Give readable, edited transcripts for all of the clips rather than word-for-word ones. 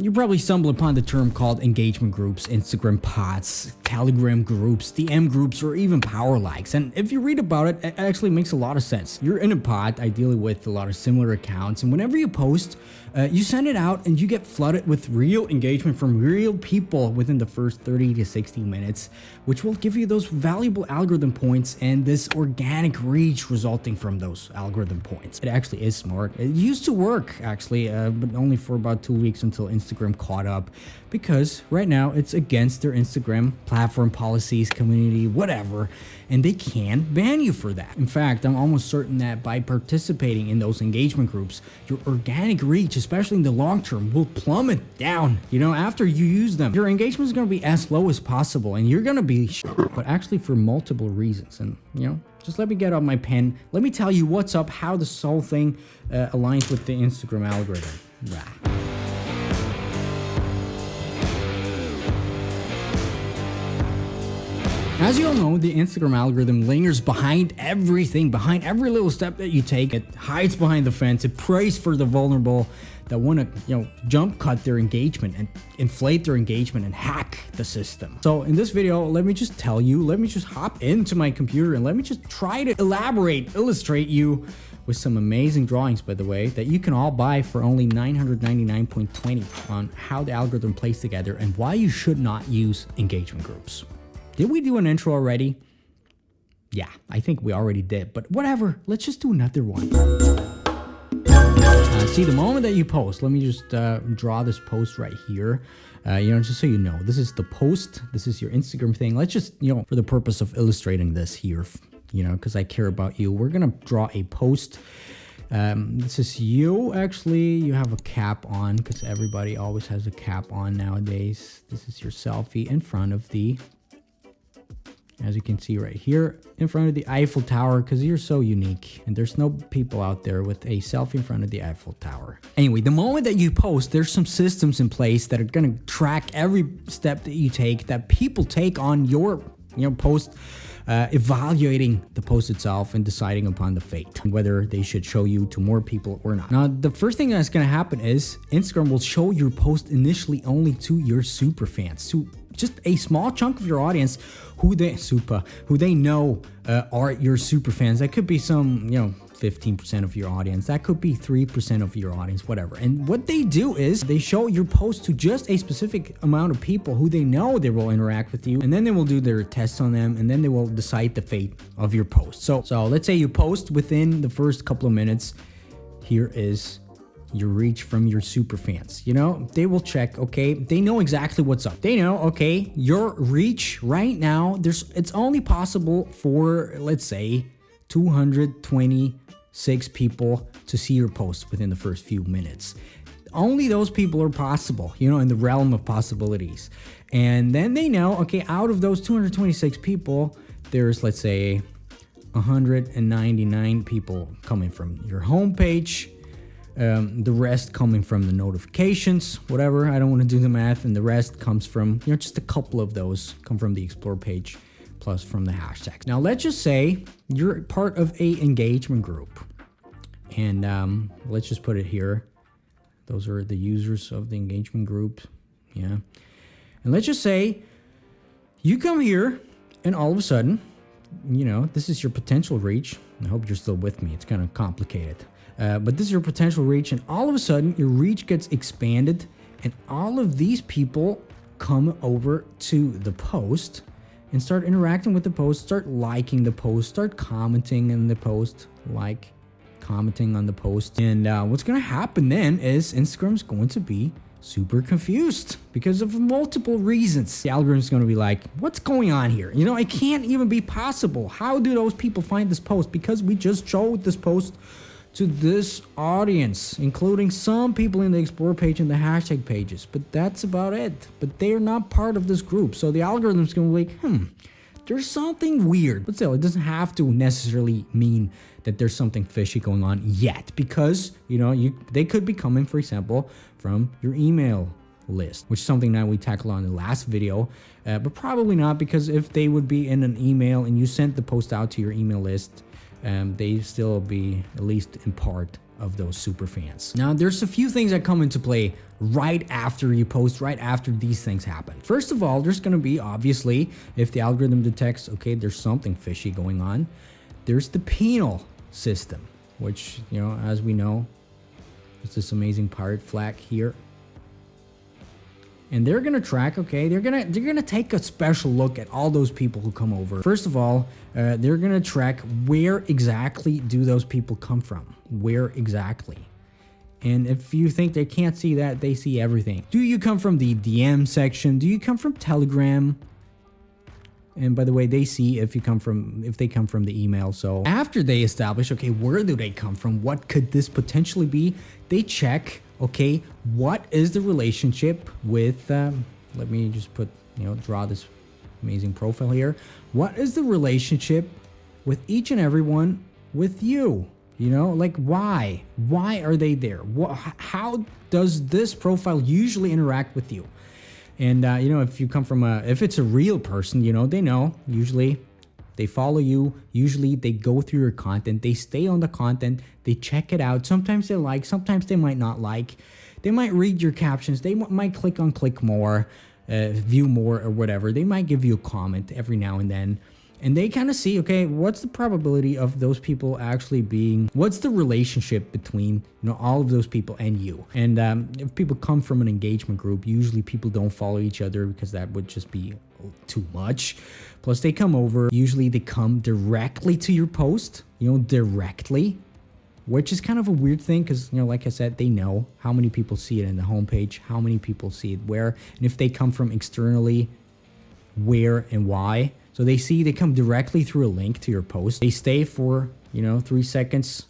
you probably stumble upon the term called engagement groups, Instagram pods, Telegram groups, DM groups, or even power likes. And if you read about it, it actually makes a lot of sense. You're in a pod, ideally with a lot of similar accounts, and whenever you post, you send it out and you get flooded with real engagement from real people within the first 30 to 60 minutes, which will give you those valuable algorithm points and this organic reach resulting from those algorithm points. It actually is smart. It used to work actually, but only for about 2 weeks until Instagram caught up, because right now it's against their Instagram platform policies, community, whatever, and they can ban you for that. In fact, I'm almost certain that by participating in those engagement groups, your organic reach, especially in the long term, will plummet down. You know, after you use them, your engagement is going to be as low as possible, and you're going to be but actually for multiple reasons. And you know, just let me get out my pen. Let me tell you what's up, how this whole thing aligns with the Instagram algorithm. Rah. As you all know, the Instagram algorithm lingers behind everything, behind every little step that you take. It hides behind the fence. It prays for the vulnerable that want to, you know, jump cut their engagement and inflate their engagement and hack the system. So in this video, let me just tell you, let me just hop into my computer and let me just try to illustrate you with some amazing drawings, by the way, that you can all buy for only $999.20 on how the algorithm plays together and why you should not use engagement groups. Did we do an intro already? Yeah, I think we already did, but whatever. Let's just do another one. See, the moment that you post, let me just draw this post right here. You know, just so you know, this is the post. This is your Instagram thing. Let's just, you know, for the purpose of illustrating this here, you know, because I care about you, we're going to draw a post. This is you. Actually, you have a cap on because everybody always has a cap on nowadays. This is your selfie in front of the, as you can see right here, in front of the Eiffel Tower, because you're so unique and there's no people out there with a selfie in front of the Eiffel Tower. Anyway, the moment that you post, there's some systems in place that are going to track every step that you take, that people take on your, you know, post, evaluating the post itself and deciding upon the fate, whether they should show you to more people or not. Now, the first thing that's going to happen is Instagram will show your post initially only to your super fans, to just a small chunk of your audience who they know are your super fans. That could be some, you know, 15% of your audience. That could be 3% of your audience, whatever. And what they do is they show your post to just a specific amount of people who they know they will interact with you, and then they will do their tests on them, and then they will decide the fate of your post. So let's say you post within the first couple of minutes. Here is your reach from your super fans. You know, they will check, okay, they know exactly what's up. They know, okay, your reach right now, it's only possible for, let's say, 226 people to see your post within the first few minutes. Only those people are possible, you know, in the realm of possibilities. And then they know, okay, out of those 226 people, there's, let's say, 199 people coming from your homepage, the rest coming from the notifications, whatever, I don't want to do the math, and the rest comes from, you know, just a couple of those come from the explore page plus from the hashtags. Now let's just say you're part of a engagement group, and let's just put it here, those are the users of the engagement group, yeah, and let's just say you come here and all of a sudden, you know, this is your potential reach. I hope you're still with me, it's kind of complicated. But this is your potential reach, and all of a sudden your reach gets expanded, and all of these people come over to the post and start interacting with the post, start liking the post, start commenting in the post, like commenting on the post. And what's going to happen then is Instagram's going to be super confused because of multiple reasons. The algorithm's going to be like, what's going on here? You know, it can't even be possible. How do those people find this post? Because we just showed this post to this audience, including some people in the explore page and the hashtag pages, but that's about it. But they are not part of this group, so the algorithm's gonna be like, there's something weird. But still, it doesn't have to necessarily mean that there's something fishy going on yet, because you know, they could be coming, for example, from your email list, which is something that we tackled on the last video, but probably not, because if they would be in an email and you sent the post out to your email list, they still be, at least in part, of those super fans. Now, there's a few things that come into play right after you post, right after these things happen. First of all, there's going to be, obviously, if the algorithm detects, okay, there's something fishy going on, there's the penal system, which, you know, as we know, is this amazing pirate flag here. And they're gonna track, okay, they're gonna take a special look at all those people who come over. First of all, they're gonna track where exactly do those people come from, where exactly. And if you think they can't see that, they see everything. Do you come from the DM section? Do you come from Telegram? And by the way, they see if they come from the email. So after they establish, okay, where do they come from? What could this potentially be? They check, okay, what is the relationship with, let me just put, you know, draw this amazing profile here. What is the relationship with each and everyone with you? You know, like why? Why are they there? How does this profile usually interact with you? And, you know, if you come from if it's a real person, you know, they know, usually they follow you, usually they go through your content, they stay on the content, they check it out. Sometimes they like, sometimes they might not like. They might read your captions, they might click more, view more or whatever. They might give you a comment every now and then. And they kind of see, okay, what's the probability of those people actually being, what's the relationship between, you know, all of those people and you? And if people come from an engagement group, usually people don't follow each other because that would just be too much. Plus they come over, usually they come directly to your post, you know, directly, which is kind of a weird thing because, you know, like I said, they know how many people see it in the homepage, how many people see it where, and if they come from externally, where and why. So they come directly through a link to your post. They stay for, you know, 3 seconds,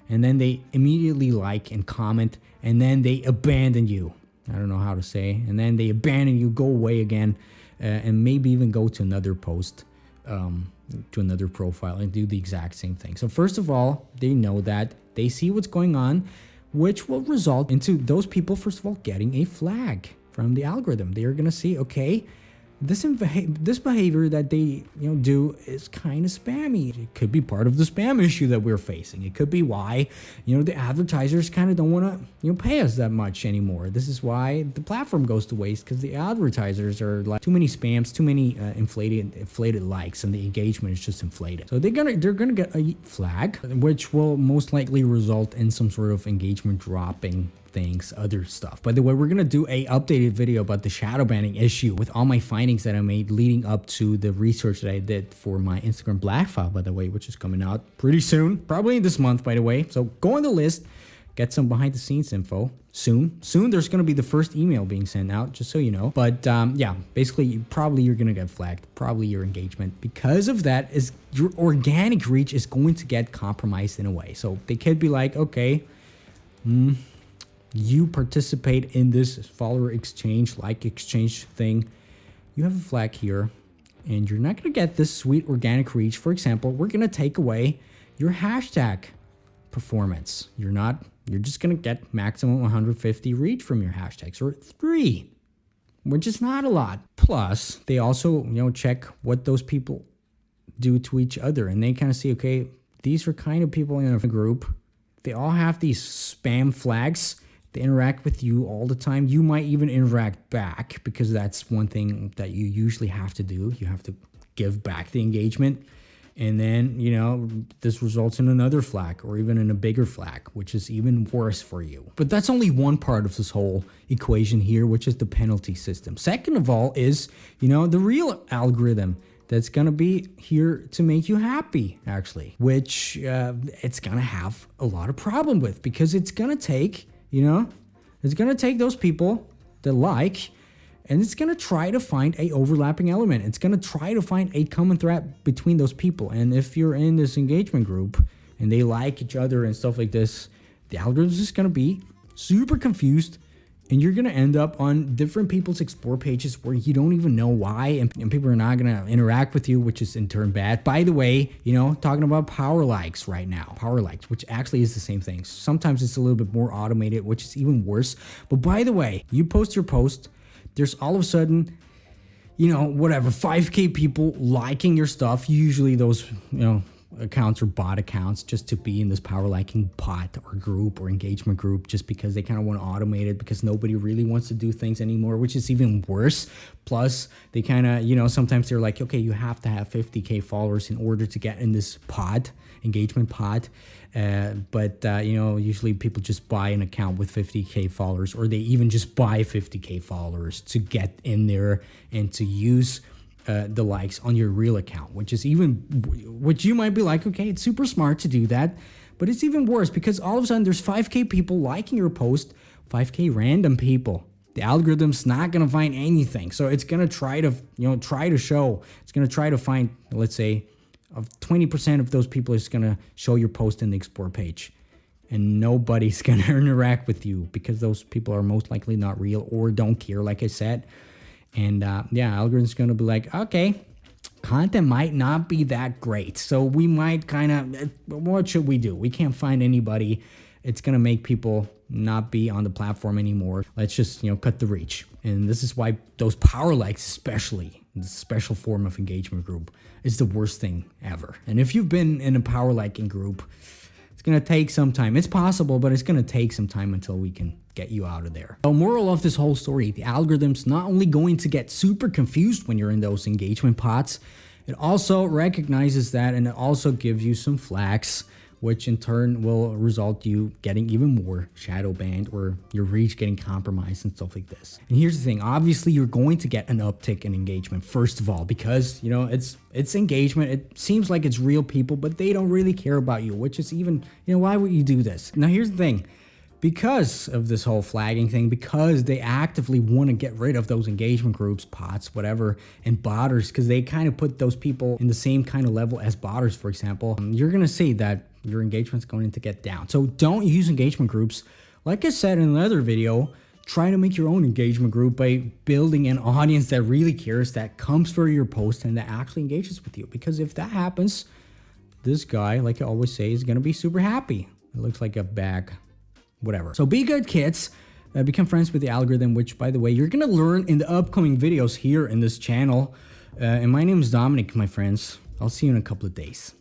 and then they immediately like and comment, and then they abandon you. I don't know how to say. And then they abandon you, go away again, and maybe even go to another post, to another profile and do the exact same thing. So first of all, they know that, they see what's going on, which will result into those people, first of all, getting a flag from the algorithm. They are going to see, okay, this behavior that they, you know, do is kind of spammy. It could be part of the spam issue that we're facing. It could be why, you know, the advertisers kind of don't want to, you know, pay us that much anymore. This is why the platform goes to waste, because the advertisers are like too many spams, too many inflated likes, and the engagement is just inflated. So they're gonna get a flag, which will most likely result in some sort of engagement dropping, things, other stuff. By the way, we're gonna do a updated video about the shadow banning issue with all my findings that I made leading up to the research that I did for my Instagram black file, by the way, which is coming out pretty soon, probably this month, by the way. So go on the list, get some behind the scenes info soon. There's gonna be the first email being sent out, just so you know. But yeah, basically you're gonna get flagged, probably your engagement. Because of that, is your organic reach is going to get compromised in a way. So they could be like, okay, you participate in this follower exchange, like exchange thing, you have a flag here, and you're not going to get this sweet organic reach. For example, we're going to take away your hashtag performance. You're just going to get maximum 150 reach from your hashtags, or 3, which is not a lot. Plus, they also, you know, check what those people do to each other, and they kind of see, okay, these are kind of people in a group. They all have these spam flags. They interact with you all the time. You might even interact back, because that's one thing that you usually have to do. You have to give back the engagement. And then, you know, this results in another flag, or even in a bigger flag, which is even worse for you. But that's only one part of this whole equation here, which is the penalty system. Second of all is, you know, the real algorithm that's going to be here to make you happy, actually, which it's going to have a lot of problem with, because it's going to take, you know, it's going to take those people that like, and it's going to try to find a overlapping element. It's going to try to find a common thread between those people. And if you're in this engagement group and they like each other and stuff like this, the algorithm is just going to be super confused, and you're going to end up on different people's explore pages where you don't even know why, and people are not going to interact with you, which is in turn bad. By the way, you know, talking about power likes right now, power likes, which actually is the same thing. Sometimes it's a little bit more automated, which is even worse. But by the way, you post your post, there's all of a sudden, you know, whatever, 5K people liking your stuff. Usually those, you know, accounts or bot accounts just to be in this power liking pot or group or engagement group, just because they kind of want to automate it, because nobody really wants to do things anymore, which is even worse. Plus, they kind of, you know, sometimes they're like, okay, you have to have 50K followers in order to get in this pod, engagement pod. But you know, usually people just buy an account with 50K followers, or they even just buy 50K followers to get in there and to use the likes on your real account, which you might be like, okay, it's super smart to do that, but it's even worse, because all of a sudden there's 5K people liking your post, 5K random people. The algorithm's not gonna find anything, so it's gonna try to, you know, it's gonna try to find, let's say, of 20% of those people is gonna show your post in the explore page, and nobody's gonna interact with you because those people are most likely not real or don't care, like I said. And yeah, algorithm's going to be like, okay, content might not be that great, so we might kind of, what should we do? We can't find anybody. It's going to make people not be on the platform anymore. Let's just, you know, cut the reach. And this is why those power likes, especially the special form of engagement group, is the worst thing ever. And if you've been in a power liking group, it's going to take some time. It's possible, but it's going to take some time until we can get you out of there. So moral of this whole story, the algorithm's not only going to get super confused when you're in those engagement pots, it also recognizes that, and it also gives you some flags, which in turn will result you getting even more shadow banned or your reach getting compromised and stuff like this. And here's the thing, obviously you're going to get an uptick in engagement, first of all, because, you know, it's engagement. It seems like it's real people, but they don't really care about you, which is even, you know, why would you do this? Now here's the thing, because of this whole flagging thing, because they actively want to get rid of those engagement groups, pots, whatever, and botters, because they kind of put those people in the same kind of level as botters, for example, you're going to see that your engagement's going to get down. So don't use engagement groups. Like I said in another video, try to make your own engagement group by building an audience that really cares, that comes for your post, and that actually engages with you. Because if that happens, this guy, like I always say, is going to be super happy. It looks like a bag. Whatever. So be good, kids. Become friends with the algorithm, which, by the way, you're going to learn in the upcoming videos here in this channel. And my name is Dominic, my friends. I'll see you in a couple of days.